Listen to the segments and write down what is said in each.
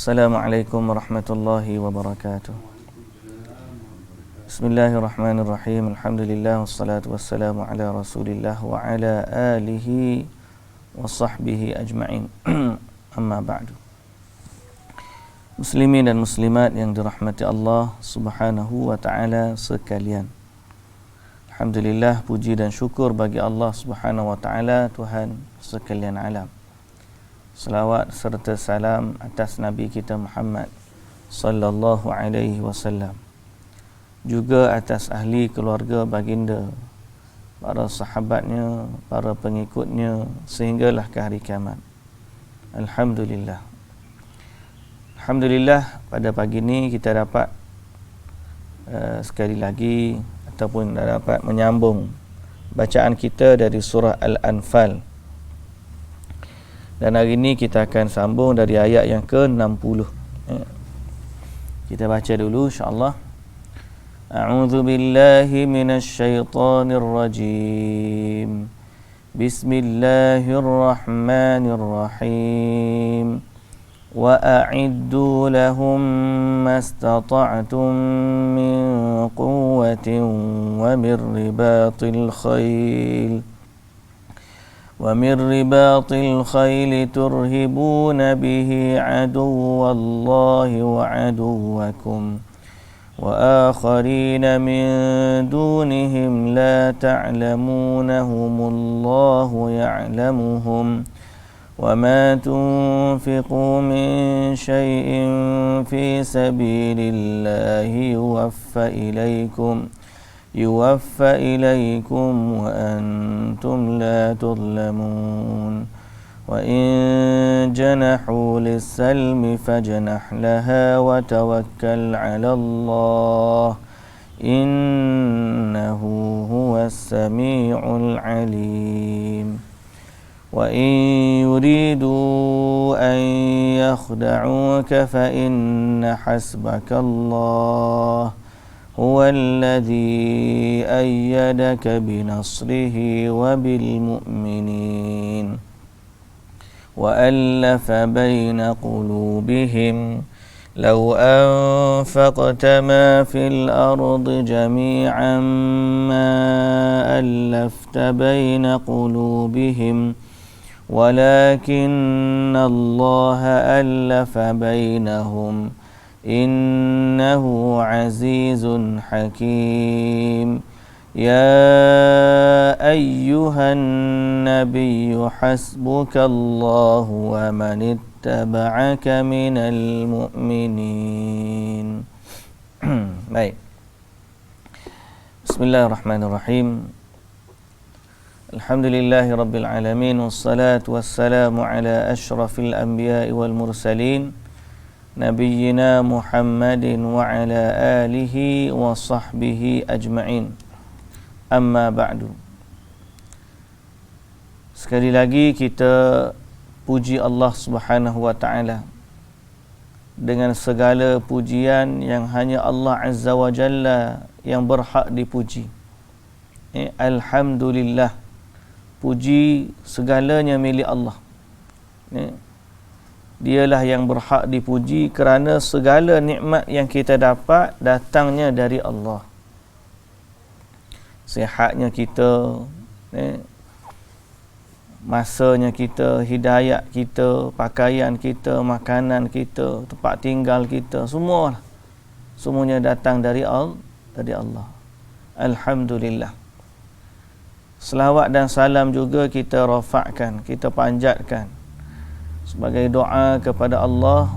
Assalamualaikum warahmatullahi wabarakatuh. Bismillahirrahmanirrahim. Alhamdulillah wassalatu wassalamu ala Rasulillah wa ala alihi wa sahbihi ajma'in. Amma ba'du. Muslimin dan muslimat yang dirahmati Allah Subhanahu wa taala sekalian. Alhamdulillah, puji dan syukur bagi Allah Subhanahu wa taala, Tuhan sekalian alam. Salawat serta salam atas Nabi kita Muhammad sallallahu alaihi wasallam, juga atas ahli keluarga baginda, para sahabatnya, para pengikutnya sehinggalah ke hari kiamat. Alhamdulillah. Alhamdulillah, pada pagi ini kita dapat sekali lagi ataupun dapat menyambung bacaan kita dari surah Al-Anfal. Dan hari ini kita akan sambung dari ayat yang ke-60. Kita baca dulu insya-Allah. A'udzu billahi minasyaitonir rajim. Bismillahirrahmanirrahim. Wa a'iddu lahum mastata'tum min quwwatin wa min ribatil khail. ومن رباط الخيل ترهبون به عدو الله وعدوكم وآخرين من دونهم لا تعلمونهم الله يعلمهم وما تنفقوا من شيء في سبيل الله يوفى إليكم وأنتم لا تظلمون وإن جنحوا للسلم فاجنح لها وتوكل على الله إنه هو السميع العليم وإن يريدوا أن يخدعوك فإن حسبك الله هو الذي أيدك بنصره وبالمؤمنين وألف بين قلوبهم لو أنفقت ما في الأرض جميعا ما ألفت بين قلوبهم ولكن الله ألف بينهم إنه عزيز حكيم يا أيها النبي حسبك الله ومن اتبعك من المؤمنين. Baik. Bismillahirrahmanirrahim. Alhamdulillahi rabbil alamin, wassalatu wassalamu ala asyrafil anbiya'i wal mursalin Nabiyyina Muhammadin wa ala alihi wa sahbihi ajma'in. Amma ba'du. Sekali lagi kita puji Allah Subhanahu wa ta'ala dengan segala pujian yang hanya Allah Azza wa Jalla yang berhak dipuji. Alhamdulillah, puji segalanya milik Allah. Dialah yang berhak dipuji kerana segala nikmat yang kita dapat datangnya dari Allah. Sihatnya kita, masanya kita, hidayat kita, pakaian kita, makanan kita, tempat tinggal kita, semuanya datang dari Allah. Alhamdulillah. Selawat dan salam juga kita rafa'kan, kita panjatkan sebagai doa kepada Allah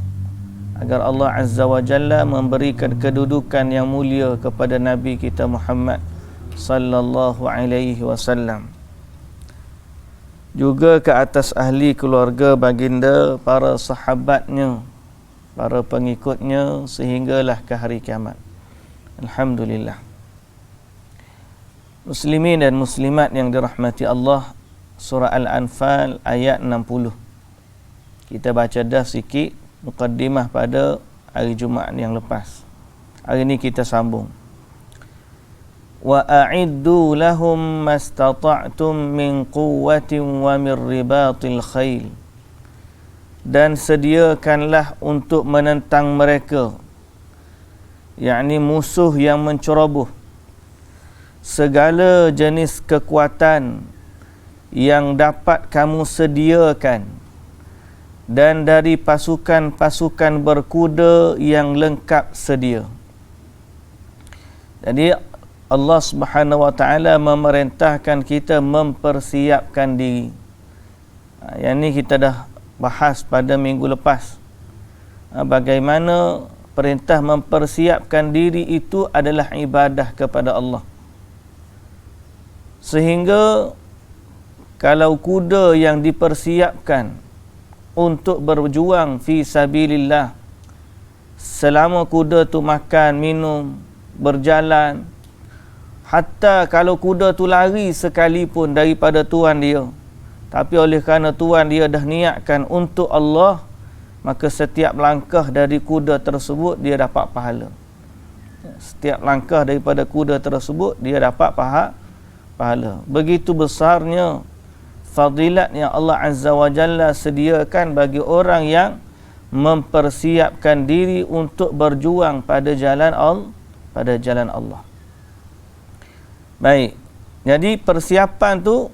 agar Allah Azza wa Jalla memberikan kedudukan yang mulia kepada Nabi kita Muhammad sallallahu alaihi wasallam, juga ke atas ahli keluarga baginda, para sahabatnya, para pengikutnya sehinggalah ke hari kiamat. Alhamdulillah. Muslimin dan muslimat yang dirahmati Allah, surah Al-Anfal ayat 60. Kita baca dah sikit mukaddimah pada hari Jumaat yang lepas. Hari ini kita sambung. Wa a'iddu lahum mastata'tum min quwwatin wa min ribatil khail dan sediakanlah untuk menentang mereka, yakni musuh yang menceroboh, segala jenis kekuatan yang dapat kamu sediakan, dan dari pasukan-pasukan berkuda yang lengkap sedia. Jadi Allah Subhanahu wa taala memerintahkan kita mempersiapkan diri. Yang ni kita dah bahas pada minggu lepas. Bagaimana perintah mempersiapkan diri itu adalah ibadah kepada Allah. Sehingga kalau kuda yang dipersiapkan untuk berjuang fi sabilillah, selama kuda tu makan, minum, berjalan, hatta kalau kuda tu lari sekalipun daripada tuan dia, tapi oleh kerana tuan dia dah niatkan untuk Allah, maka setiap langkah dari kuda tersebut dia dapat pahala. Setiap langkah daripada kuda tersebut dia dapat pahala. Begitu besarnya fadilat yang Allah Azza wa Jalla sediakan bagi orang yang mempersiapkan diri untuk berjuang pada jalan Allah. Baik. Jadi persiapan tu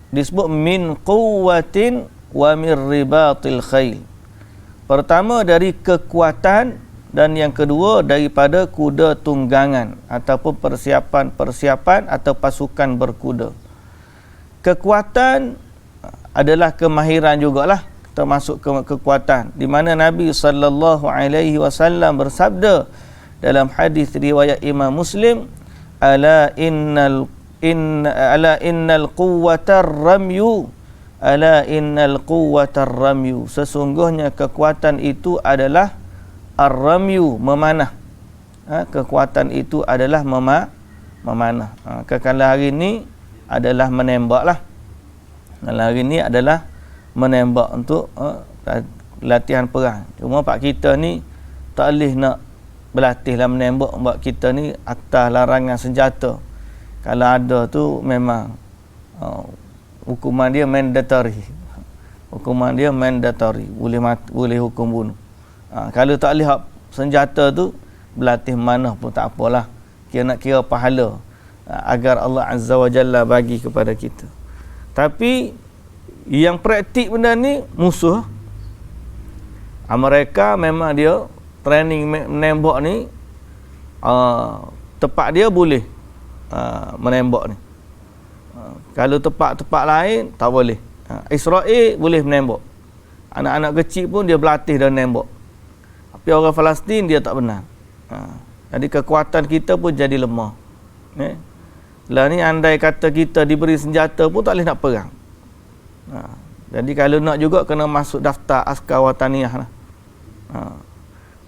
disebut min quwwatin wa min ribatil khail. Pertama dari kekuatan, dan yang kedua daripada kuda tunggangan ataupun persiapan atau pasukan berkuda. Kekuatan adalah kemahiran jugalah, termasuk kekuatan, di mana Nabi sallallahu alaihi wasallam bersabda dalam hadis riwayat Imam Muslim, ala innal quwwatar ramyu, ala innal quwwatar ramyu, sesungguhnya kekuatan itu adalah ar-ramyu, memanah. Kekuatan itu adalah memanah. Kalau hari ni adalah menembak lah. Kalau hari ni adalah menembak untuk latihan perang. Cuma pak kita ni tak boleh nak berlatih lah menembak. Sebab kita ni atas larangan senjata. Kalau ada tu memang hukuman dia mandatory. Hukuman dia mandatory. Boleh hukum bunuh. Kalau tak boleh senjata tu, berlatih mana pun tak apalah. Nak kira pahala agar Allah Azza wa Jalla bagi kepada kita. Tapi yang praktik benda ni musuh. Mereka memang dia training menembak ni, tempat dia boleh menembak ni. Kalau tempat lain tak boleh. Israel boleh menembak. Anak-anak kecil pun dia berlatih dan menembak. Tapi orang Palestin dia tak benar. Jadi kekuatan kita pun jadi lemah. Lah ni andai kata kita diberi senjata pun tak boleh nak perang. Jadi kalau nak juga kena masuk daftar askar wataniah lah.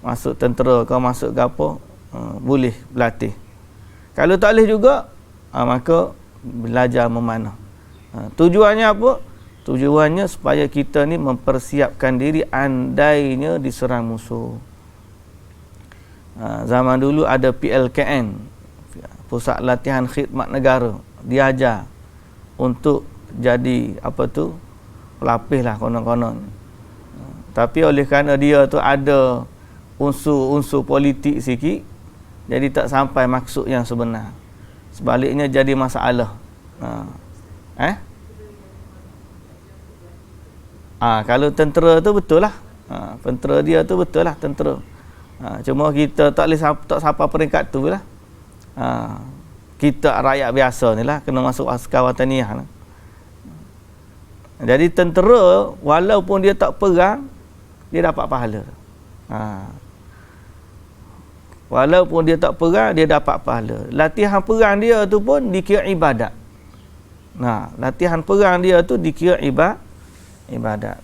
Masuk tentera ke masuk ke apa, boleh berlatih. Kalau tak boleh juga, maka belajar memanah. Tujuannya apa? Tujuannya supaya kita ni mempersiapkan diri andainya diserang musuh. Zaman dulu ada PLKN, Pusat Latihan Khidmat Negara, diajar untuk jadi apa tu, pelapis lah konon-konon. Tapi oleh kerana dia tu ada unsur-unsur politik sikit, jadi tak sampai maksud yang sebenar. Sebaliknya jadi masalah. Kalau tentera tu betul lah. Tentera dia tu betul lah tentera. Cuma kita tak boleh tak sampai peringkat tu lah. Kita rakyat biasa ni lah kena masuk askar wataniah lah. Jadi tentera walaupun dia tak perang, dia dapat pahala. Walaupun dia tak perang, dia dapat pahala. Latihan perang dia tu pun dikira ibadat. Latihan perang dia tu dikira ibadat.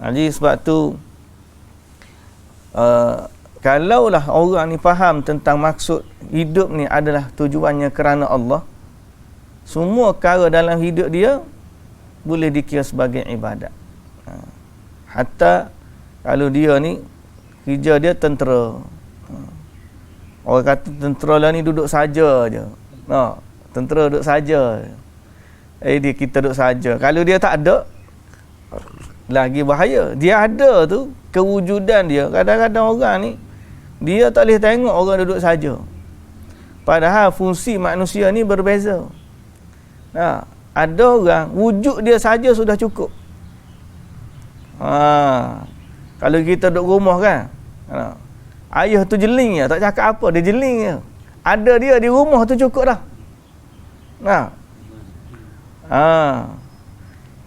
Jadi sebab tu kalaulah orang ni faham tentang maksud hidup ni adalah tujuannya kerana Allah, semua perkara dalam hidup dia boleh dikira sebagai ibadat. Hatta kalau dia ni kerja dia tentera, orang kata tentera lah ni duduk saja je. Tentera duduk saja. Kita duduk saja. Kalau dia tak ada, lagi bahaya. Dia ada tu kewujudan dia. Kadang-kadang orang ni dia tak boleh tengok orang duduk saja. Padahal fungsi manusia ni berbeza. Ada orang wujud dia saja sudah cukup. Kalau kita duduk rumah kan, ayah tu jeling je, tak cakap apa, dia jeling je. Ada dia di rumah tu cukup dah.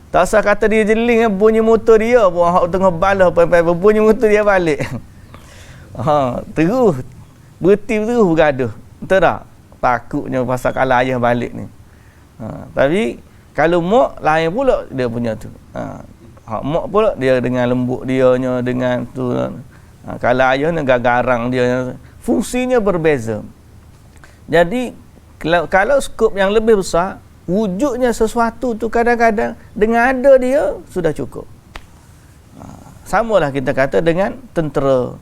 Tak usah kata dia jeling, bunyi motor dia pun hak tengah balah bunyi motor dia balik. Terus berhenti terus bergaduh. Betul tak? Takutnya pasal kalau ayah balik ni. Tapi kalau mak lain pula dia punya tu. Hak mak pula dia dengan lembut dianya, dengan tu. Kalau ayah ni garang dia, fungsinya berbeza. Jadi kalau skop yang lebih besar, wujudnya sesuatu tu kadang-kadang dengan ada dia sudah cukup. Samalah kita kata dengan tentera.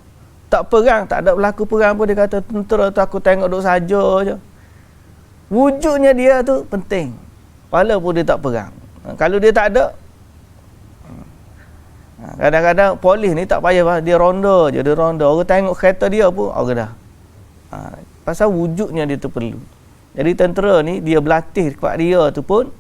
Tak perang, tak ada berlaku perang pun dia kata tentera tu aku tengok duk saja je. Wujudnya dia tu penting. Walaupun dia tak perang. Kalau dia tak ada, kadang-kadang polis ni tak payah dia ronda je, dia ronda. Orang tengok kereta dia pun orang dah. Pasal wujudnya dia tu perlu. Jadi tentera ni dia berlatih kepada dia tu pun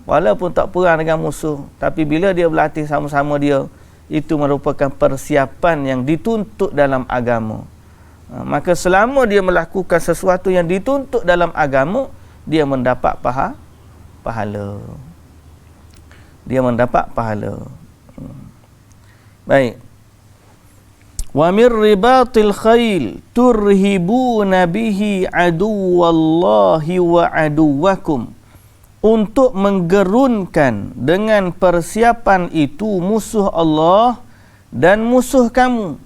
walaupun tak perang dengan musuh, tapi bila dia berlatih sama-sama dia, itu merupakan persiapan yang dituntut dalam agama. Maka selama dia melakukan sesuatu yang dituntut dalam agama, dia mendapat pahala. Dia mendapat pahala. Baik. Wa mir ribatil khail turhibuna bihi aduwallahi wa aduwakum. Untuk menggerunkan dengan persiapan itu musuh Allah dan musuh kamu.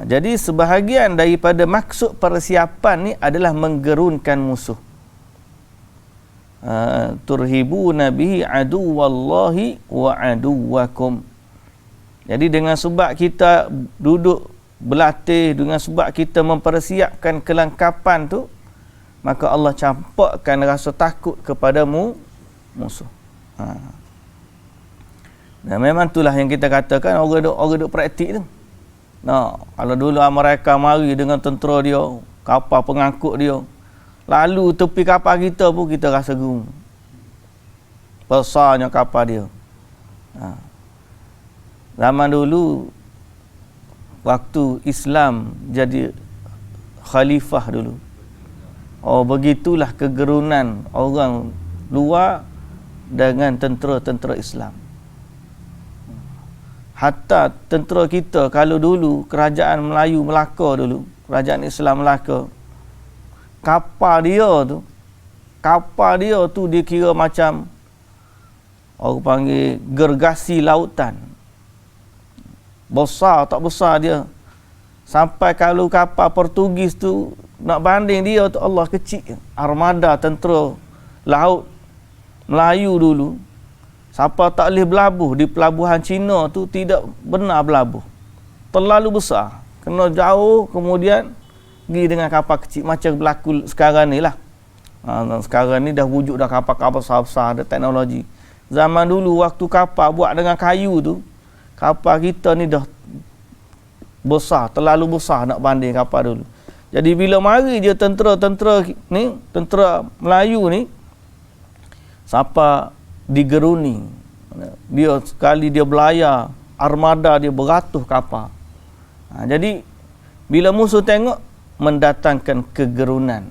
Jadi sebahagian daripada maksud persiapan ni adalah menggerunkan musuh. Turhibuna bihi aduwallahi wa aduwakum. Jadi dengan sebab kita duduk berlatih, dengan sebab kita mempersiapkan kelengkapan tu, maka Allah campakkan rasa takut kepadamu musuh. Dan memang itulah yang kita katakan orang duk praktik tu. Kalau dulu mereka mari dengan tentera dia, kapal pengangkut dia, lalu tepi kapal kita pun kita rasa gerung. Besarnya kapal dia. Zaman dulu waktu Islam jadi khalifah dulu, begitulah kegerunan orang luar dengan tentera-tentera Islam. Hatta tentera kita, kalau dulu kerajaan Melayu Melaka dulu, kerajaan Islam Melaka, kapal dia tu dia kira macam orang panggil gergasi lautan. Besar tak besar dia. Sampai kalau kapal Portugis tu nak banding dia tu, Allah, kecil. Armada tentera laut Melayu dulu, siapa tak boleh berlabuh di pelabuhan Cina tu tidak benar berlabuh. Terlalu besar. Kena jauh, kemudian pergi dengan kapal kecil. Macam berlaku sekarang ni lah. Sekarang ni dah wujud dah kapal-kapal besar-besar, ada teknologi. Zaman dulu waktu kapal buat dengan kayu tu, kapal kita ni dah besar, terlalu besar nak banding kapal dulu. Jadi bila mari je tentera-tentera ni, tentera Melayu ni, siapa digeruni. Dia sekali dia belayar, armada dia beratus kapal. Jadi bila musuh tengok, mendatangkan kegerunan.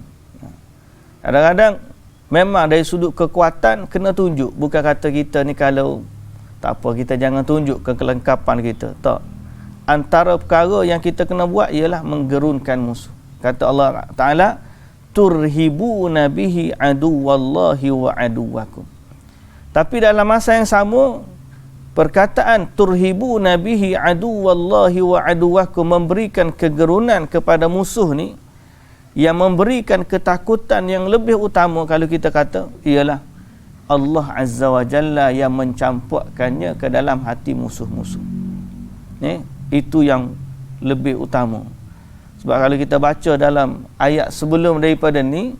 Kadang-kadang memang dari sudut kekuatan kena tunjuk. Bukan kata kita ni kalau tak apa, kita jangan tunjuk kelengkapan kita. Tak. Antara perkara yang kita kena buat ialah menggerunkan musuh. Kata Allah Ta'ala, turhibuna bihi aduwallahi wa aduwakum. Tapi dalam masa yang sama, perkataan turhibuna bihi aduwallahi wa aduwakum, memberikan kegerunan kepada musuh ni, yang memberikan ketakutan yang lebih utama kalau kita kata ialah Allah Azza wa Jalla yang mencampurkannya ke dalam hati musuh-musuh. Itu yang lebih utama. Sebab kalau kita baca dalam ayat sebelum daripada ni,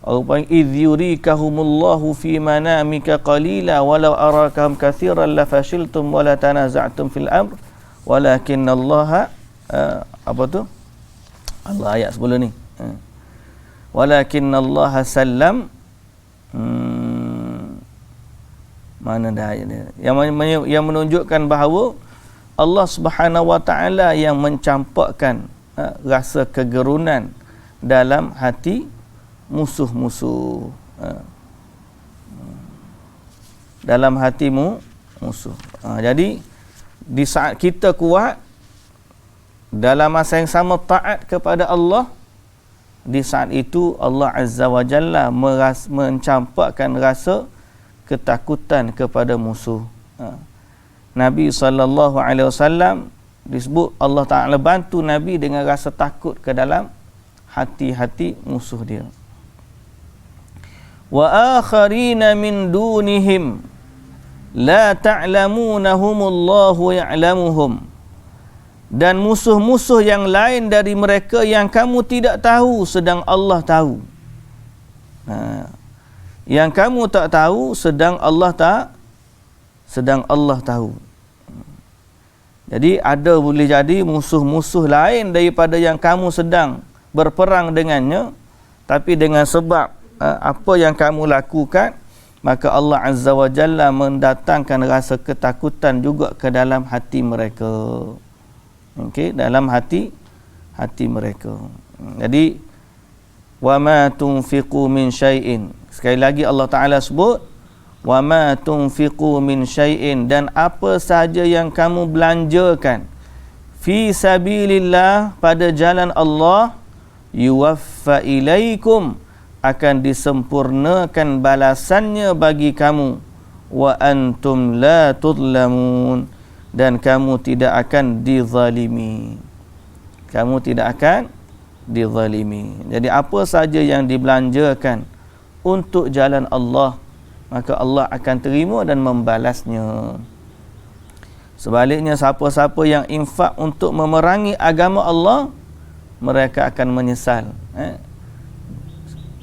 Rupanya idh yurikahumullahu fi manamika qalila walau arakahum katsiran la fashiltum wa la tanaza'tum fil amr walakinallaha apa tu? Allah ayat sebelum ni. Walakinallaha sallam mana dah ayat dia? Yang menunjukkan bahawa Allah Subhanahu wa taala yang mencampakkan rasa kegerunan dalam hati musuh-musuh. Dalam hatimu musuh. Jadi di saat kita kuat dalam masa yang sama taat kepada Allah, di saat itu Allah Azza wa Jalla mencampakkan rasa ketakutan kepada musuh. Nabi SAW disebut Allah Ta'ala bantu Nabi dengan rasa takut ke dalam hati-hati musuh dia. Wa akharina min dunihim la ta'lamunahumullahu ya'lamuhum. Dan musuh-musuh yang lain dari mereka yang kamu tidak tahu sedang Allah tahu. Yang kamu tak tahu sedang Allah tahu. Jadi ada boleh jadi musuh-musuh lain daripada yang kamu sedang berperang dengannya, tapi dengan sebab apa yang kamu lakukan, maka Allah Azza wa Jalla mendatangkan rasa ketakutan juga ke dalam hati mereka. Okey, dalam hati mereka. Jadi wa ma tunfiqu min syai'in. Sekali lagi Allah Taala sebut wa ma tunfiqu min syai'in, dan apa sahaja yang kamu belanjakan fi sabilillah pada jalan Allah, yuwaffa ilaikum, akan disempurnakan balasannya bagi kamu, wa antum la tudlamun, dan kamu tidak akan dizalimi. Kamu tidak akan dizalimi. Jadi apa saja yang dibelanjakan untuk jalan Allah, maka Allah akan terima dan membalasnya. Sebaliknya, siapa-siapa yang infak untuk memerangi agama Allah, mereka akan menyesal.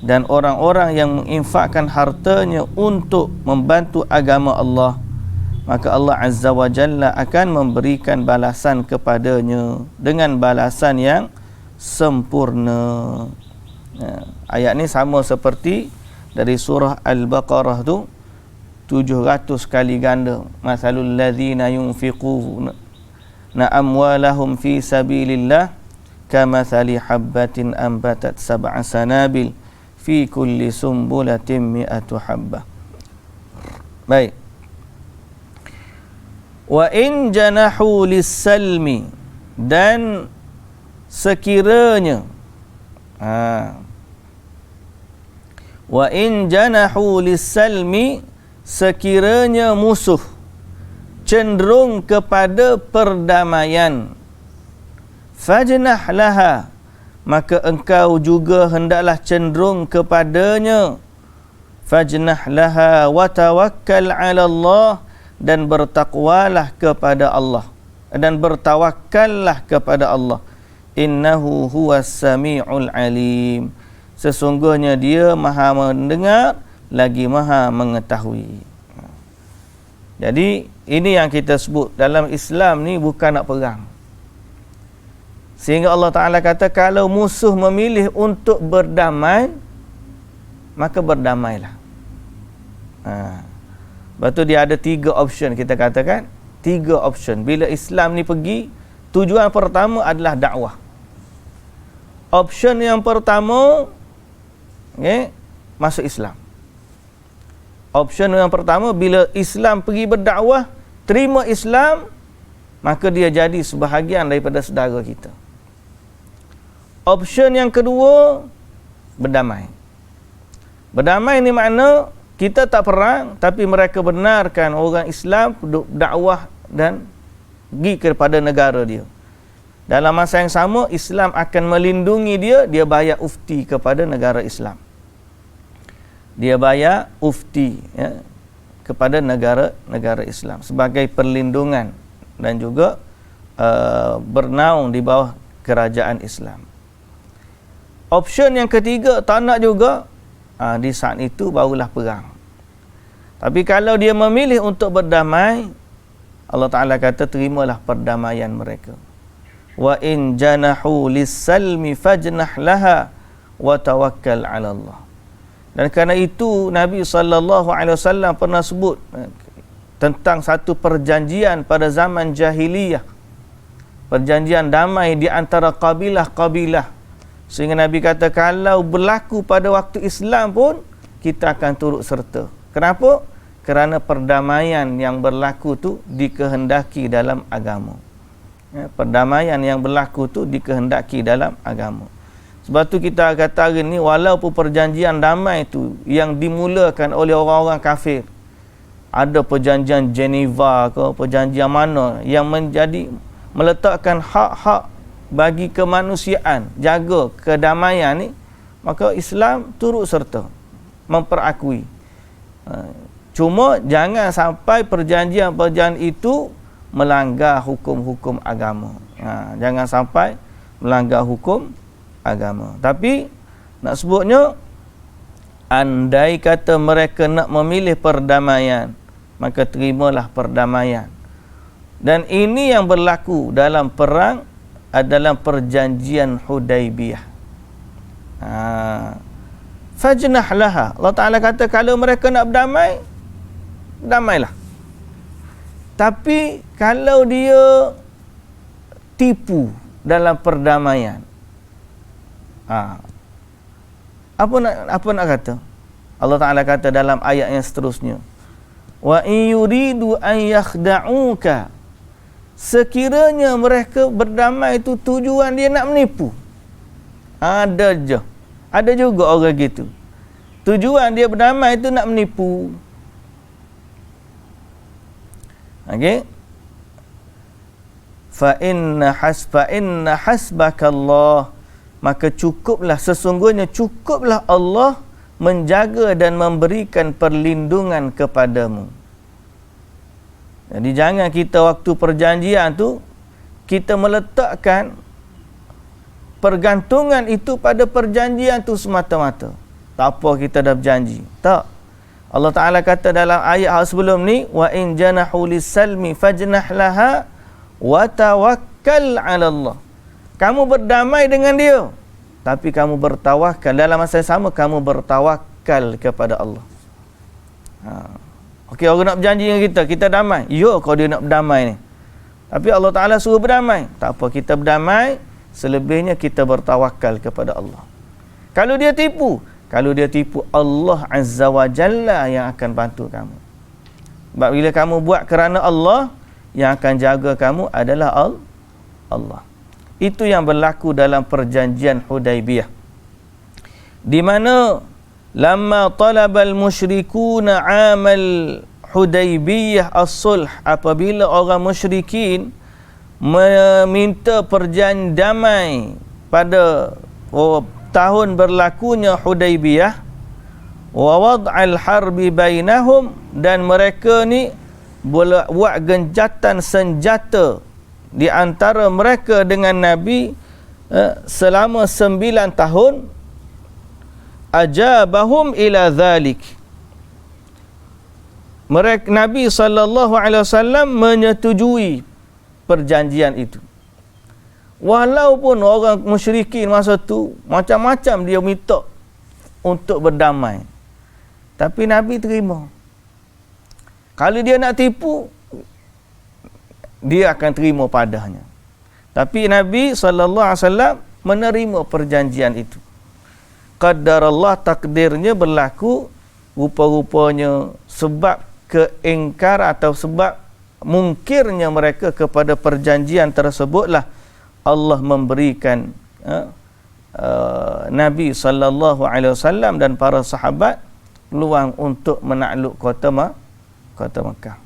Dan orang-orang yang menginfakkan hartanya untuk membantu agama Allah, maka Allah Azza wa Jalla akan memberikan balasan kepadanya dengan balasan yang sempurna. Ayat ni sama seperti dari surah Al-Baqarah tu 700 kali ganda. Masalul ladzina yunfiquna amwalahum fi sabilillah kamathali habbatin ambatat sab'a sanabil fi kulli sumbulatin mi'atu habbah. Baik. Wa in janahu lis-salmi, dan sekiranya wa in janahu lis-salmi, sekiranya musuh cenderung kepada perdamaian, fajnah laha, maka engkau juga hendaklah cenderung kepadanya. Fajnah laha wa tawakkal 'ala Allah, dan bertakwalah kepada Allah, dan bertawakkallah kepada Allah. Innahu huwas sami'ul alim, sesungguhnya dia maha mendengar lagi maha mengetahui. Jadi ini yang kita sebut dalam Islam ni bukan nak perang. Sehingga Allah Ta'ala kata kalau musuh memilih untuk berdamai, maka berdamailah. Lepas tu dia ada 3 option, kita katakan 3 option. Bila Islam ni pergi, tujuan pertama adalah dakwah. Option yang pertama, masuk Islam. Option yang pertama, bila Islam pergi berdakwah, terima Islam, maka dia jadi sebahagian daripada saudara kita. Option yang kedua, berdamai. Berdamai ni makna kita tak perang, tapi mereka benarkan orang Islam dakwah dan pergi kepada negara dia. Dalam masa yang sama, Islam akan melindungi dia, dia bayar ufti kepada negara Islam. Dia bayar ufti kepada negara Islam sebagai perlindungan dan juga bernaung di bawah kerajaan Islam. Option yang ketiga, tak nak juga, di saat itu barulah perang. Tapi kalau dia memilih untuk berdamai, Allah Ta'ala kata terimalah perdamaian mereka. Wa in janahu lis-salmi fajnah laha wa tawakkal 'ala Allah. Dan kerana itu Nabi SAW pernah sebut tentang satu perjanjian pada zaman jahiliyah, perjanjian damai di antara kabilah-kabilah, sehingga Nabi kata kalau berlaku pada waktu Islam pun kita akan turut serta. Kenapa? Kerana perdamaian yang berlaku tu dikehendaki dalam agama. Perdamaian yang berlaku tu dikehendaki dalam agama. Sebab tu kita kata hari ni, walaupun perjanjian damai tu yang dimulakan oleh orang-orang kafir, ada perjanjian Geneva ke perjanjian mana yang meletakkan hak-hak bagi kemanusiaan, jaga kedamaian ni, maka Islam turut serta memperakui. Cuma jangan sampai perjanjian-perjanjian itu melanggar hukum-hukum agama. Jangan sampai melanggar hukum agama. Tapi nak sebutnya, andai kata mereka nak memilih perdamaian, maka terimalah perdamaian. Dan ini yang berlaku dalam perang adalah perjanjian Hudaibiyah. Fajnah laha. Allah Ta'ala kata kalau mereka nak berdamai, damailah. Tapi kalau dia tipu dalam perdamaian, apa nak kata? Allah Ta'ala kata dalam ayat yang seterusnya, wa in yuridu an yakhda'uka, sekiranya mereka berdamai itu tujuan dia nak menipu. Ada juga orang gitu. Tujuan dia berdamai itu nak menipu. Okey. Fa inna hasbakallah, maka sesungguhnya cukuplah Allah menjaga dan memberikan perlindungan kepadamu. Jadi jangan kita waktu perjanjian tu kita meletakkan pergantungan itu pada perjanjian tu semata-mata. Tak apa kita dah berjanji. Tak. Allah Ta'ala kata dalam ayat sebelum ni, wa in janahu lis-salmi fajnah laha wa tawakkal 'ala Allah. Kamu berdamai dengan dia, tapi kamu bertawakal. Dalam masa yang sama kamu bertawakal kepada Allah. Okey, orang nak berjanji dengan kita damai. Ya, kalau dia nak berdamai ni. Tapi Allah Ta'ala suruh berdamai. Tak apa, kita berdamai, selebihnya kita bertawakal kepada Allah. Kalau dia tipu, Allah Azza wa Jalla yang akan bantu kamu. Sebab bila kamu buat kerana Allah, yang akan jaga kamu adalah Allah. Itu yang berlaku dalam perjanjian Hudaibiyah, di mana lamma talabal musyrikuna amal Hudaibiyah as-sulh, apabila orang musyrikin meminta perjanjian damai pada tahun berlakunya Hudaibiyah, wa wad'al harbi bainahum, dan mereka ni buat genjatan senjata di antara mereka dengan Nabi selama 9 tahun. Ajabahum ila dhalik, mereka, Nabi SAW menyetujui perjanjian itu. Walaupun orang musyrikin masa tu macam-macam dia minta untuk berdamai, tapi Nabi terima. Kalau dia nak tipu, dia akan terima padanya. Tapi Nabi SAW menerima perjanjian itu. Qadarallah, takdirnya berlaku, rupa-rupanya sebab keingkar atau sebab mungkirnya mereka kepada perjanjian tersebutlah Allah memberikan Nabi SAW dan para sahabat peluang untuk menakluk kota Makkah.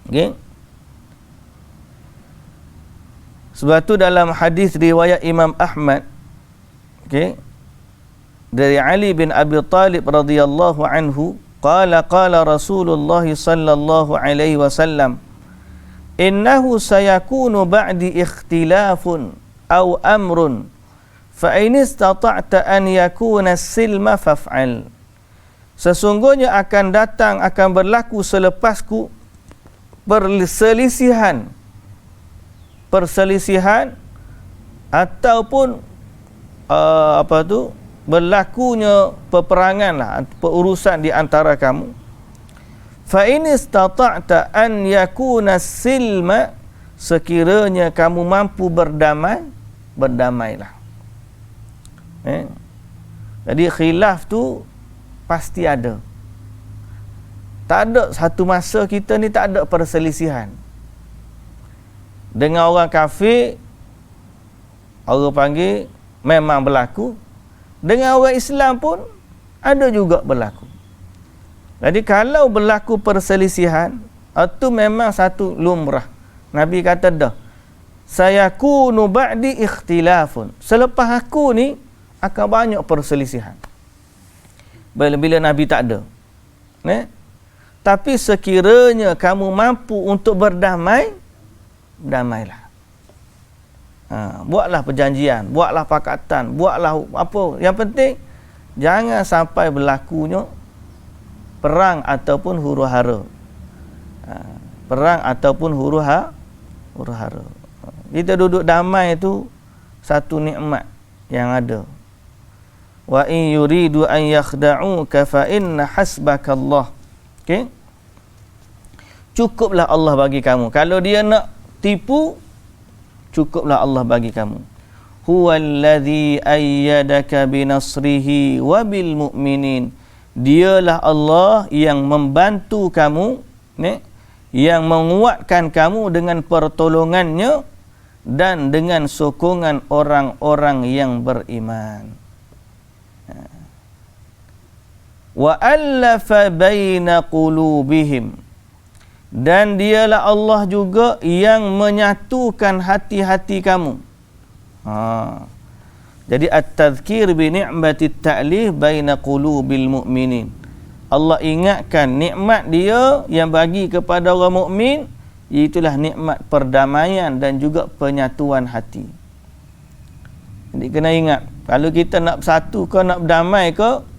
Okay? Sebab tu dalam hadis riwayat Imam Ahmad, okay, dari Ali bin Abi Talib radhiyallahu anhu, qala Rasulullah sallallahu alaihi wasallam, innahu sayakunu ba'di ikhtilafun aw amrun fa in istata'ta an yakuna silma faf'al. Sesungguhnya akan datang, akan berlaku selepasku perselisihan ataupun berlakunya peperangan lah, urusan di antara kamu. Fa in istata'ta an yakuna silma, sekiranya kamu mampu berdamailah. Jadi khilaf tu pasti ada. Tak ada satu masa kita ni tak ada perselisihan. Dengan orang kafir, orang panggil memang berlaku. Dengan orang Islam pun ada juga berlaku. Jadi kalau berlaku perselisihan, itu memang satu lumrah. Nabi kata dah, sayakunu ba'di ikhtilafun. Selepas aku ni akan banyak perselisihan. Bila Nabi tak ada. Tapi sekiranya kamu mampu untuk berdamailah. Buatlah perjanjian, buatlah pakatan, buatlah apa. Yang penting jangan sampai berlakunya perang ataupun huru-hara. Perang ataupun huru-hara. Kita duduk damai itu satu nikmat yang ada. Wa in yuridu an yakhda'uka fa inna hasbakallah. Okey? Cukuplah Allah bagi kamu. Kalau dia nak tipu, cukuplah Allah bagi kamu. Huwallazi ayyadaka binasrihi wa bil mu'minin. Dialah Allah yang membantu kamu, yang menguatkan kamu dengan pertolongannya dan dengan sokongan orang-orang yang beriman. Wa allafa baina qulubihim, dan dialah Allah juga yang menyatukan hati-hati kamu. Jadi at-tadhkir bi ni'mati ta'lif baina qulubil mu'minin. Allah ingatkan nikmat dia yang bagi kepada orang mukmin, itulah nikmat perdamaian dan juga penyatuan hati. Jadi kena ingat, kalau kita nak bersatu ke nak berdamai ke,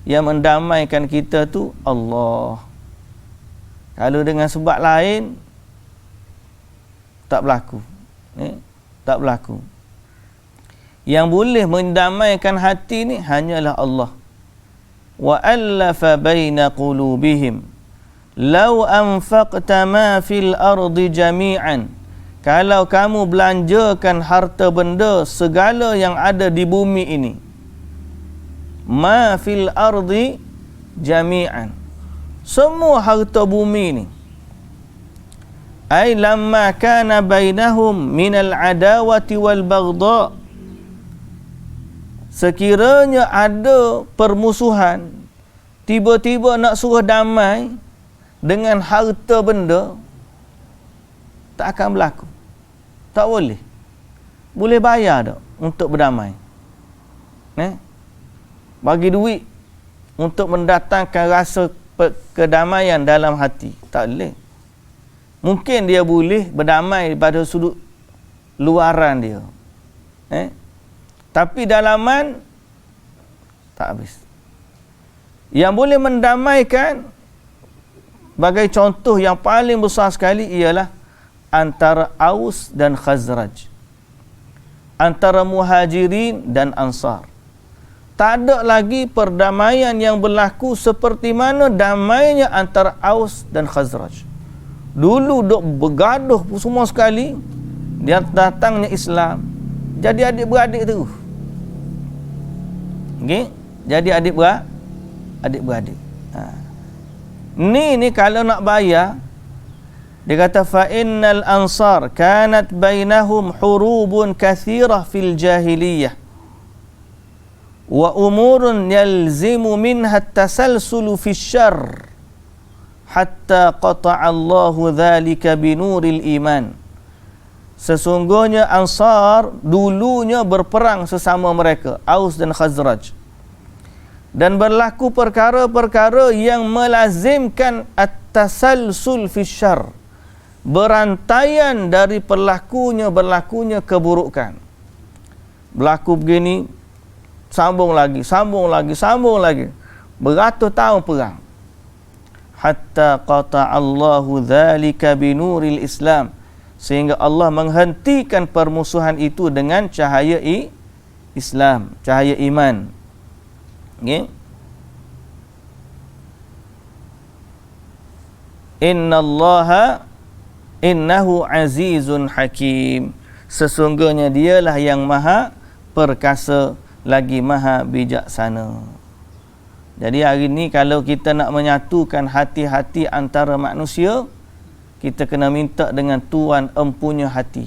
yang mendamaikan kita tu Allah. Kalau dengan sebab lain tak berlaku. Tak berlaku. Yang boleh mendamaikan hati ni hanyalah Allah. Wa allafa baina qulubihim law anfaqta ma fil ardi jami'an. Kalau kamu belanjakan harta benda segala yang ada di bumi ini, ma fil ardi jami'an, semua harta bumi ni, ay lamma kana bainahum minal adawati wal baghdha, sekiranya ada permusuhan, tiba-tiba nak suruh damai dengan harta benda, tak akan berlaku. Tak boleh. Boleh bayar tak untuk berdamai? Bagi duit untuk mendatangkan rasa kedamaian dalam hati. Tak boleh. Mungkin dia boleh berdamai pada sudut luaran dia. Tapi dalaman tak habis. Yang boleh mendamaikan, bagai contoh yang paling besar sekali ialah antara Aus dan Khazraj, antara Muhajirin dan Ansar. Tak ada lagi perdamaian yang berlaku seperti mana damainya antara Aus dan Khazraj. Dulu duk bergaduh semua sekali, dia datangnya Islam, jadi adik-beradik terus. Okey, jadi adik-beradik. Ni kalau nak bayar, dia kata fa innal ansar kanat bainahum hurubun kathirah fil jahiliyah wa umurun yalzimu minha at-tasalsulu fi syarr hatta qata'a Allahu dhalika binuril iman. Sesungguhnya Ansar dulunya berperang sesama mereka, Aus dan Khazraj, dan berlaku perkara-perkara yang melazimkan at-tasalsul fi syarr, berantaian dari berlakunya keburukan. Berlaku begini, sambung lagi. Beratus tahun perang. Hatta qata'allahu dzalika binuril Islam, sehingga Allah menghentikan permusuhan itu dengan cahaya Islam, cahaya iman. Okay? Innahu azizun hakim. Sesungguhnya dialah yang maha perkasa lagi maha bijaksana. Jadi hari ni kalau kita nak menyatukan hati-hati antara manusia, kita kena minta dengan Tuhan empunya hati.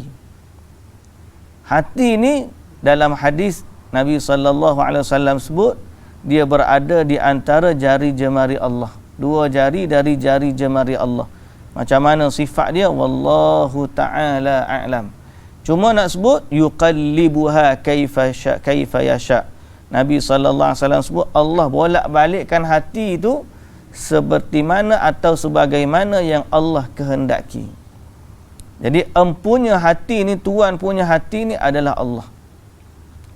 Hati ni dalam hadis Nabi SAW sebut, dia berada di antara jari jemari Allah. 2 jari dari jari jemari Allah. Macam mana sifat dia? Wallahu ta'ala a'lam. Cuma nak sebut yuqallibuha kaifa yasha. Nabi SAW sebut Allah bolak-balikkan hati itu seperti mana atau sebagaimana yang Allah kehendaki. Jadi empunya hati ni, Tuhan punya hati ni adalah Allah.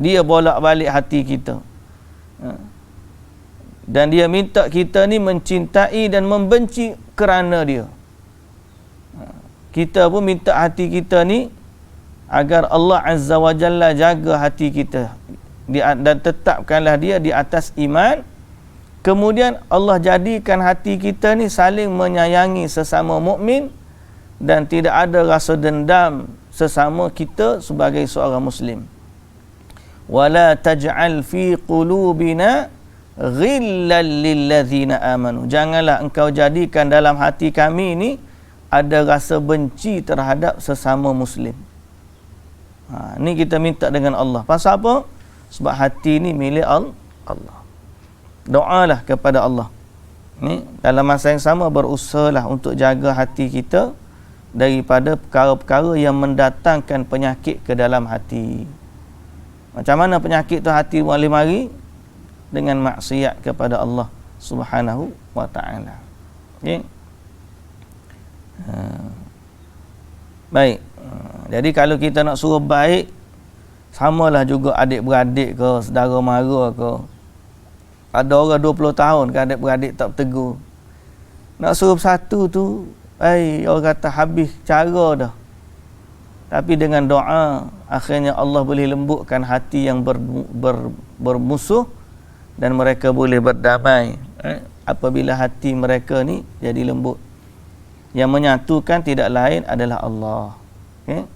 Dia bolak-balik hati kita. Dan dia minta kita ni mencintai dan membenci kerana dia. Kita pun minta hati kita ni agar Allah Azza wa Jalla jaga hati kita dan tetapkanlah dia di atas iman. Kemudian Allah jadikan hati kita ni saling menyayangi sesama mukmin dan tidak ada rasa dendam sesama kita sebagai seorang muslim. Wala taj'al fi qulubina ghillan lilladzina amanu. Janganlah engkau jadikan dalam hati kami ni ada rasa benci terhadap sesama muslim. Ni kita minta dengan Allah. Pasal apa? Sebab hati ni milik Allah. Doalah kepada Allah. Ni dalam masa yang sama berusahalah untuk jaga hati kita daripada perkara-perkara yang mendatangkan penyakit ke dalam hati. Macam mana penyakit tu hati boleh mari? Dengan maksiat kepada Allah Subhanahu wa ta'ala. Okey. Baik. Jadi kalau kita nak suruh baik, samalah juga adik-beradik ke, saudara mara ke. Ada orang 20 tahun ke adik-beradik tak bertegur. Nak suruh satu tu, orang kata habis cara dah. Tapi dengan doa, akhirnya Allah boleh lembutkan hati yang bermusuh dan mereka boleh berdamai. Apabila hati mereka ni jadi lembut. Yang menyatukan tidak lain adalah Allah. Okay?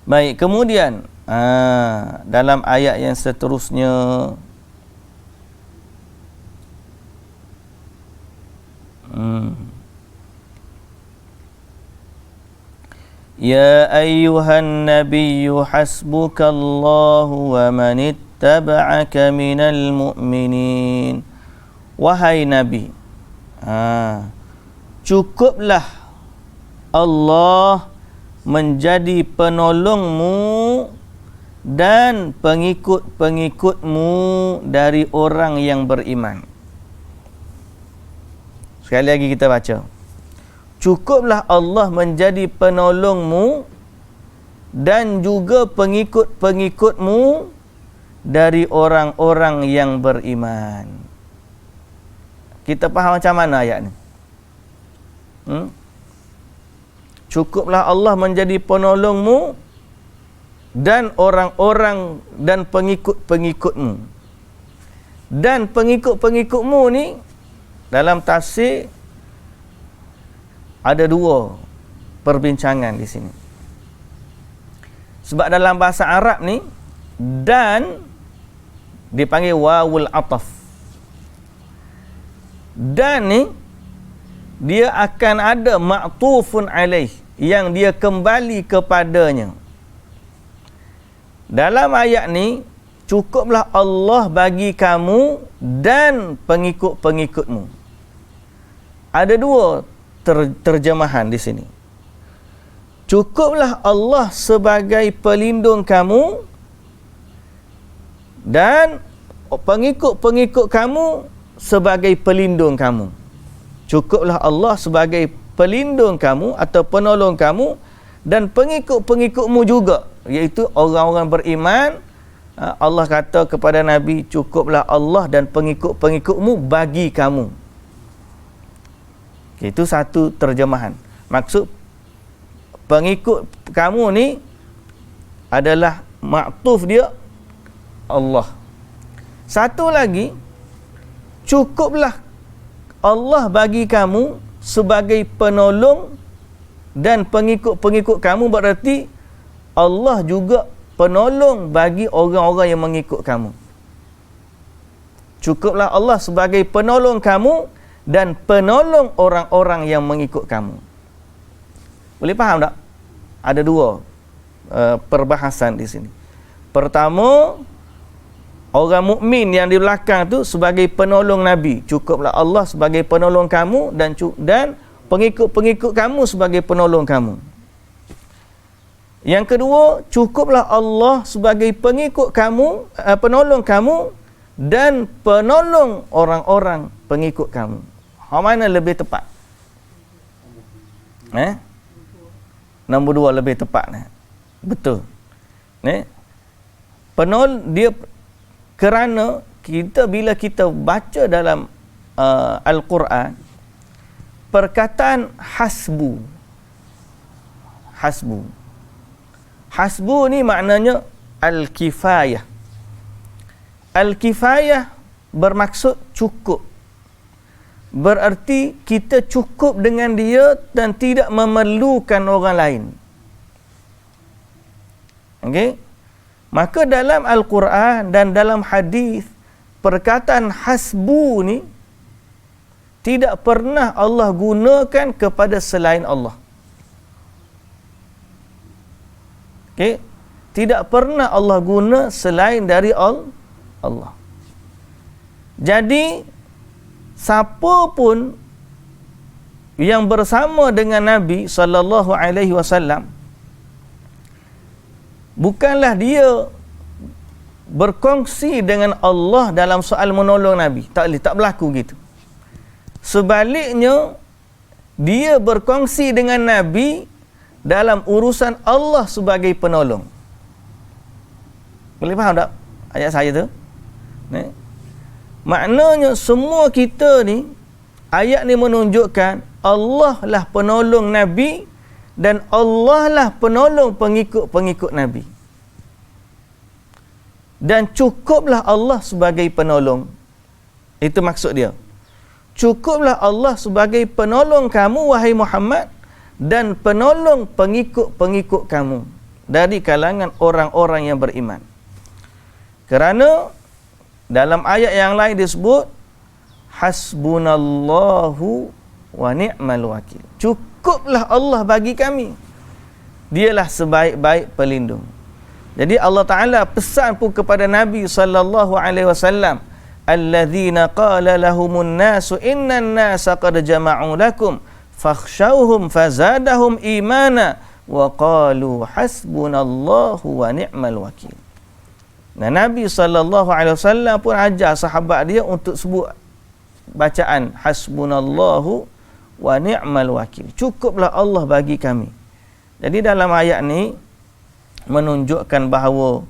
Baik, kemudian dalam ayat yang seterusnya, Ya ayyuhan nabiyyu hasbukallahu wa man ittaba'aka minal mu'minin. Wahai Nabi, cukuplah Allah menjadi penolongmu dan pengikut-pengikutmu dari orang yang beriman. Sekali lagi kita baca. Cukuplah Allah menjadi penolongmu dan juga pengikut-pengikutmu dari orang-orang yang beriman. Kita faham macam mana ayat ni? Cukuplah Allah menjadi penolongmu dan orang-orang dan pengikut-pengikutmu. Dan pengikut-pengikutmu ni dalam tafsir ada 2 perbincangan di sini. Sebab dalam bahasa Arab ni dan dipanggil wawul ataf. Dan ni dia akan ada ma'tufun alaih yang dia kembali kepadanya. Dalam ayat ni, cukuplah Allah bagi kamu dan pengikut-pengikutmu. Ada 2 terjemahan di sini. Cukuplah Allah sebagai pelindung kamu dan pengikut-pengikut kamu sebagai pelindung kamu. Cukuplah Allah sebagai pelindung kamu atau penolong kamu dan pengikut-pengikutmu juga iaitu orang-orang beriman. Allah kata kepada Nabi, cukuplah Allah dan pengikut-pengikutmu bagi kamu. Itu satu terjemahan. Maksud pengikut kamu ni adalah maktuf dia Allah. Satu lagi, cukuplah Allah bagi kamu sebagai penolong dan pengikut-pengikut kamu, berarti Allah juga penolong bagi orang-orang yang mengikut kamu. Cukuplah Allah sebagai penolong kamu dan penolong orang-orang yang mengikut kamu. Boleh faham tak? Ada dua perbahasan di sini. Pertama, orang mukmin yang di belakang tu sebagai penolong Nabi. Cukuplah Allah sebagai penolong kamu dan pengikut-pengikut kamu sebagai penolong kamu. Yang kedua, cukuplah Allah sebagai pengikut kamu, penolong kamu dan penolong orang-orang pengikut kamu. Mana lebih tepat? Nombor dua lebih tepat. Betul. Dia kerana bila kita baca dalam Al-Quran, perkataan hasbu ni maknanya al-kifayah. Al-kifayah bermaksud cukup. Berarti kita cukup dengan dia dan tidak memerlukan orang lain. Okey? Maka dalam Al-Quran dan dalam hadis, perkataan hasbu ni tidak pernah Allah gunakan kepada selain Allah. Okay? Tidak pernah Allah guna selain dari Allah. Jadi, siapa pun yang bersama dengan Nabi SAW, bukanlah dia berkongsi dengan Allah dalam soal menolong Nabi. Tak berlaku gitu. Sebaliknya, dia berkongsi dengan Nabi dalam urusan Allah sebagai penolong. Boleh faham tak ayat saya tu? Maknanya semua kita ni, ayat ni menunjukkan Allah lah penolong Nabi dan Allah lah penolong pengikut-pengikut Nabi. Dan cukuplah Allah sebagai penolong. Itu maksud dia. Cukuplah Allah sebagai penolong kamu, wahai Muhammad, dan penolong pengikut-pengikut kamu dari kalangan orang-orang yang beriman. Kerana dalam ayat yang lain disebut hasbunallahu wa ni'mal wakil. Cukuplah Allah bagi kami. Dialah sebaik-baik pelindung. Jadi Allah Ta'ala pesan pun kepada Nabi SAW, alladzina qala lahumun nasu innan nasa qad jama'u lakum fakhshawhum fazadahum imana wa qalu hasbunallahu wa ni'mal wakil. Nah, Nabi SAW pun ajar sahabat dia untuk sebut bacaan hasbunallahu wa ni'mal wakil. Cukuplah Allah bagi kami. Jadi dalam ayat ni menunjukkan bahawa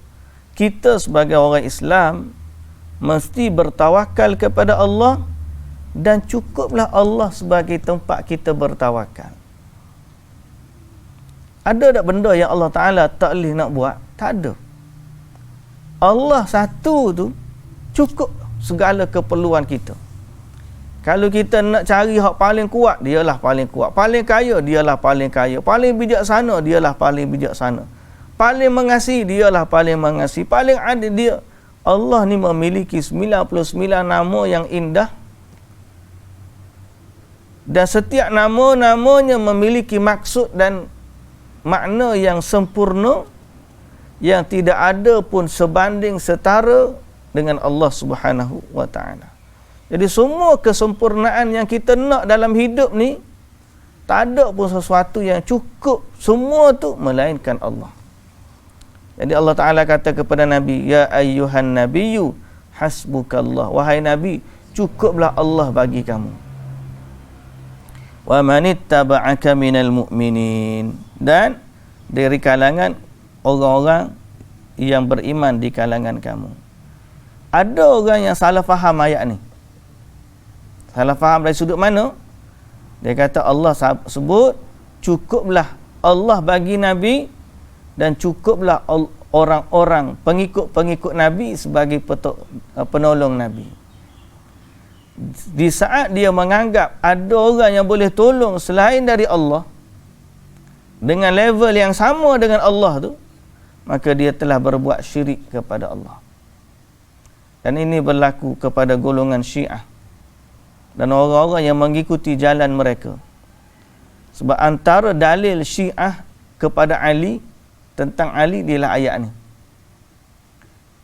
kita sebagai orang Islam mesti bertawakal kepada Allah dan cukuplah Allah sebagai tempat kita bertawakal. Ada tak benda yang Allah Ta'ala tak boleh nak buat? Tak ada. Allah satu tu cukup segala keperluan kita. Kalau kita nak cari hak paling kuat, dialah paling kuat. Paling kaya, dialah paling kaya. Paling bijaksana, dialah paling bijaksana. Paling mengasihi, dialah paling mengasihi. Paling adil, dia. Allah ni memiliki 99 nama yang indah. Dan setiap nama-namanya memiliki maksud dan makna yang sempurna, yang tidak ada pun sebanding setara dengan Allah Subhanahu wa Ta'ala. Jadi semua kesempurnaan yang kita nak dalam hidup ni, tak ada pun sesuatu yang cukup semua tu melainkan Allah. Jadi Allah Ta'ala kata kepada Nabi, ya ayyuhan nabiyyu hasbukallah. Wahai Nabi, cukuplah Allah bagi kamu. Wa manittaba'aka minal mu'minin. Dan dari kalangan orang-orang yang beriman di kalangan kamu. Ada orang yang salah faham ayat ni. Salah faham dari sudut mana? Dia kata Allah sebut cukuplah Allah bagi Nabi dan cukuplah orang-orang pengikut-pengikut Nabi sebagai penolong Nabi. Di saat dia menganggap ada orang yang boleh tolong selain dari Allah dengan level yang sama dengan Allah tu, maka dia telah berbuat syirik kepada Allah. Dan ini berlaku kepada golongan Syiah dan orang-orang yang mengikuti jalan mereka. Sebab antara dalil Syiah kepada Ali, tentang Ali, ialah ayat ni.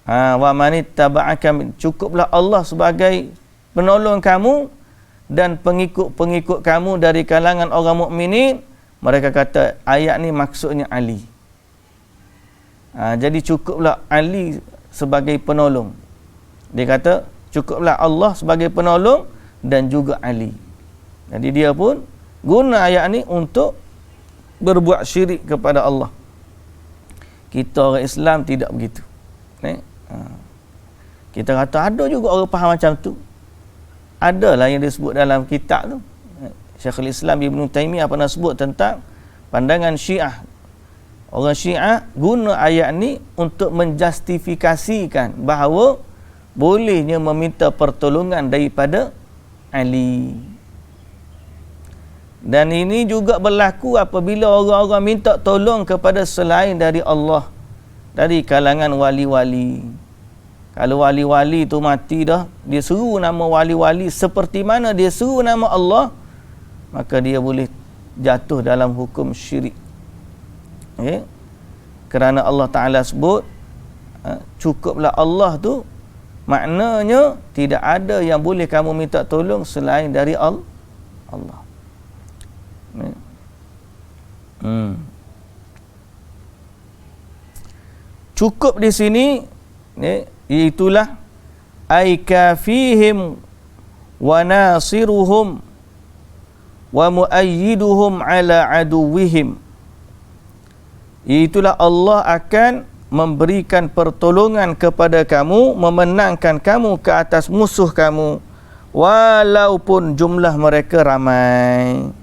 Wa manittaba'aka, cukuplah Allah sebagai penolong kamu dan pengikut-pengikut kamu dari kalangan orang mukminin. Mereka kata ayat ni maksudnya Ali. Jadi cukuplah Ali sebagai penolong. Dia kata cukuplah Allah sebagai penolong dan juga Ali. Jadi dia pun guna ayat ni untuk berbuat syirik kepada Allah. Kita orang Islam tidak begitu. Kita kata ada juga orang faham macam tu. Adalah yang disebut dalam kitab tu. Syekhul Islam Ibn Taymiyah pernah sebut tentang pandangan Syiah. Orang Syiah guna ayat ni untuk menjustifikasikan bahawa bolehnya meminta pertolongan daripada Ali. Dan ini juga berlaku apabila orang-orang minta tolong kepada selain dari Allah, dari kalangan wali-wali. Kalau wali-wali tu mati dah, dia seru nama wali-wali seperti mana dia seru nama Allah, maka dia boleh jatuh dalam hukum syirik. Kerana Allah Ta'ala sebut cukuplah Allah tu, maknanya tidak ada yang boleh kamu minta tolong selain dari Allah. Cukup di sini itulah ay kafihim wa nasiruhum wa muayyiduhum ala aduwwihim. Itulah Allah akan memberikan pertolongan kepada kamu, memenangkan kamu ke atas musuh kamu walaupun jumlah mereka ramai.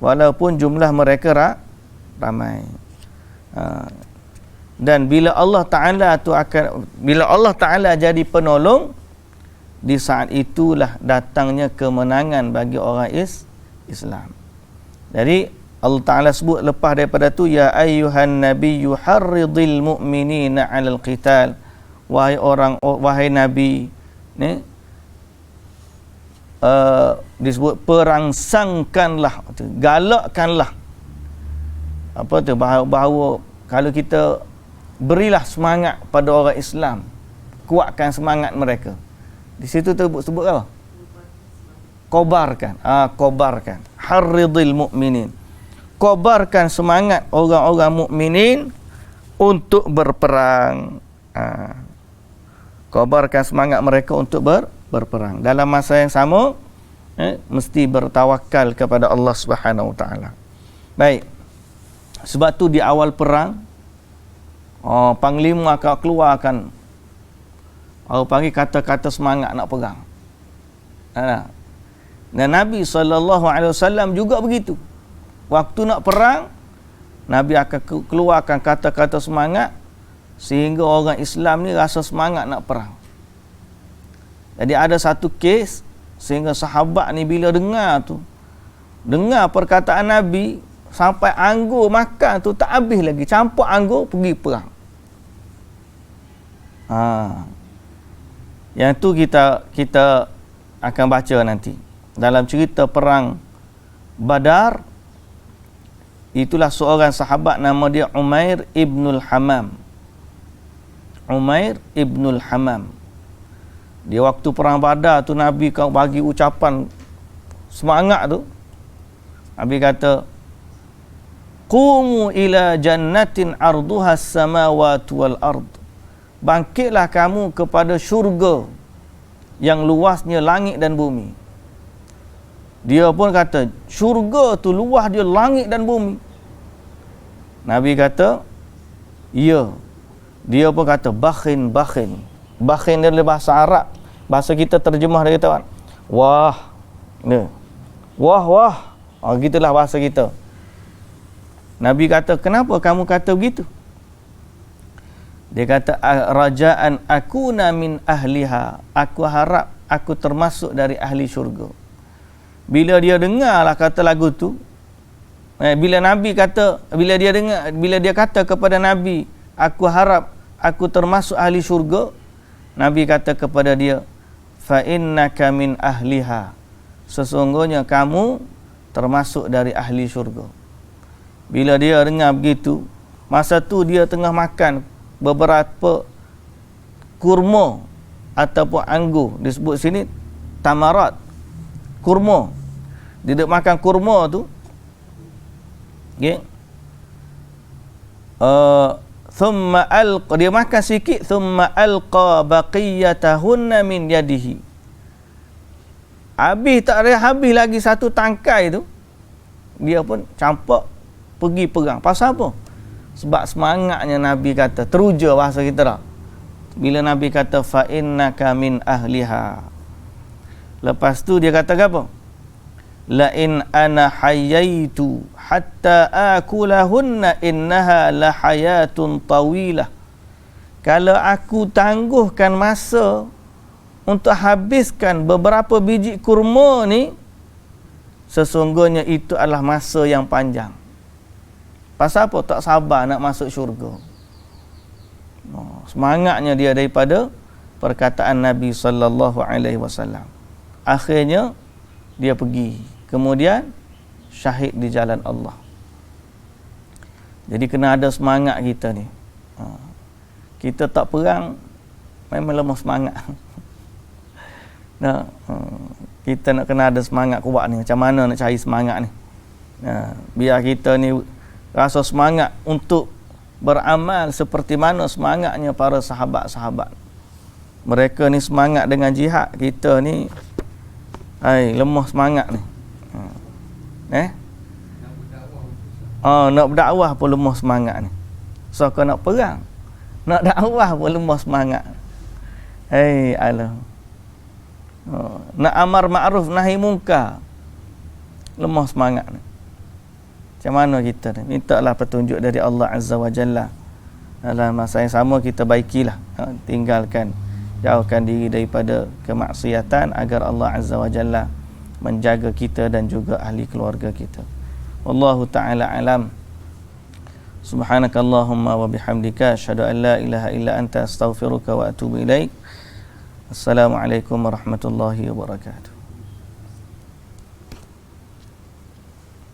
Walaupun jumlah mereka ramai. Dan bila Allah Ta'ala jadi penolong, di saat itulah datangnya kemenangan bagi orang Islam. Jadi Allah Ta'ala sebut lepas daripada tu, ya ayyuhan nabiyyu harridil mu'minina 'alal qital. Wahai Nabi, ni disebut perangsangkanlah, galakkanlah. Apa tu, bahawa kalau kita berilah semangat pada orang Islam, kuatkan semangat mereka. Di situ sebut apa? Kobarkan. Kobarkan. Harridil mu'minin. Kobarkan semangat orang-orang mukminin untuk berperang. Kobarkan semangat mereka untuk berperang. Dalam masa yang sama, mesti bertawakal kepada Allah Subhanahu Wa Taala. Baik. Sebab tu di awal perang, panglima akan keluarkan, orang panggil kata-kata semangat nak perang. Dan Nabi SAW juga begitu. Waktu nak perang, Nabi akan keluarkan kata-kata semangat sehingga orang Islam ni rasa semangat nak perang. Jadi ada satu kes sehingga sahabat ni bila dengar perkataan Nabi, sampai anggur makan tu tak habis lagi, campur anggur pergi perang. Yang tu kita akan baca nanti dalam cerita perang Badar. Itulah seorang sahabat nama dia Umair ibnul Hamam. Umair ibnul Hamam. Dia waktu perang Badar tu Nabi kau bagi ucapan semangat tu. Nabi kata, qumu ila jannatin arduha as-samawati wal ard. Bangkitlah kamu kepada syurga yang luasnya langit dan bumi. Dia pun kata, syurga tu luas dia langit dan bumi. Nabi kata, Ya. Dia pun kata bakhin. Bakhin dia adalah bahasa Arab. Bahasa kita terjemah dia kata, wah. Ni. Wah. Gitulah bahasa kita. Nabi kata, kenapa kamu kata begitu? Dia kata, rajaan akuna min ahliha. Aku harap aku termasuk dari ahli syurga. Bila dia dengarlah kata lagu tu, bila dia kata kepada Nabi, aku harap aku termasuk ahli syurga, Nabi kata kepada dia, fa innaka min ahliha. Sesungguhnya kamu termasuk dari ahli syurga. Bila dia dengar begitu, masa tu dia tengah makan beberapa kurma ataupun anggur, disebut sini tamarat, kurma. Dia duduk makan kurma tu, okay. Dia makan sikit, thumma alqa baqiyatahunna min yadihi. Tak ada habis lagi satu tangkai tu, dia pun campak pergi perang. Pasal apa? Sebab semangatnya Nabi kata, teruja bahasa kita dah. Bila Nabi kata fa innaka min ahliha. Lepas tu dia kata apa? La in ana hayyaitu hatta akulahunna innaha la hayatun tawilah. Kalau aku tangguhkan masa untuk habiskan beberapa biji kurma ni, sesungguhnya itu adalah masa yang panjang. Pasal apa? Tak sabar nak masuk syurga. Semangatnya dia daripada perkataan Nabi sallallahu alaihi wasallam. Akhirnya dia pergi, kemudian syahid di jalan Allah. Jadi kena ada semangat kita ni. Kita tak perang, memang lemah semangat. Kita nak kena ada semangat kuat ni. Macam mana nak cari semangat ni? Biar kita ni rasa semangat untuk beramal seperti mana semangatnya para sahabat-sahabat. Mereka ni semangat dengan jihad, kita ni lemah semangat ni. Nak berdakwah pun lemah semangat ni. So kau nak perang, nak dakwah pun lemah semangat. Allah. Nak amar ma'ruf nahi munkar, lemah semangat ni. Macam mana kita ni? Mintalah petunjuk dari Allah Azza wa Jalla. Dalam masa yang sama kita baikilah, tinggalkan, jauhkan diri daripada kemaksiatan agar Allah Azza wa Jalla menjaga kita dan juga ahli keluarga kita. Wallahu ta'ala alam. Subhanakallahumma wa bihamdika asyhadu an la ilaha illa anta astaghfiruka wa atubu ilaik. Assalamualaikum warahmatullahi wabarakatuh.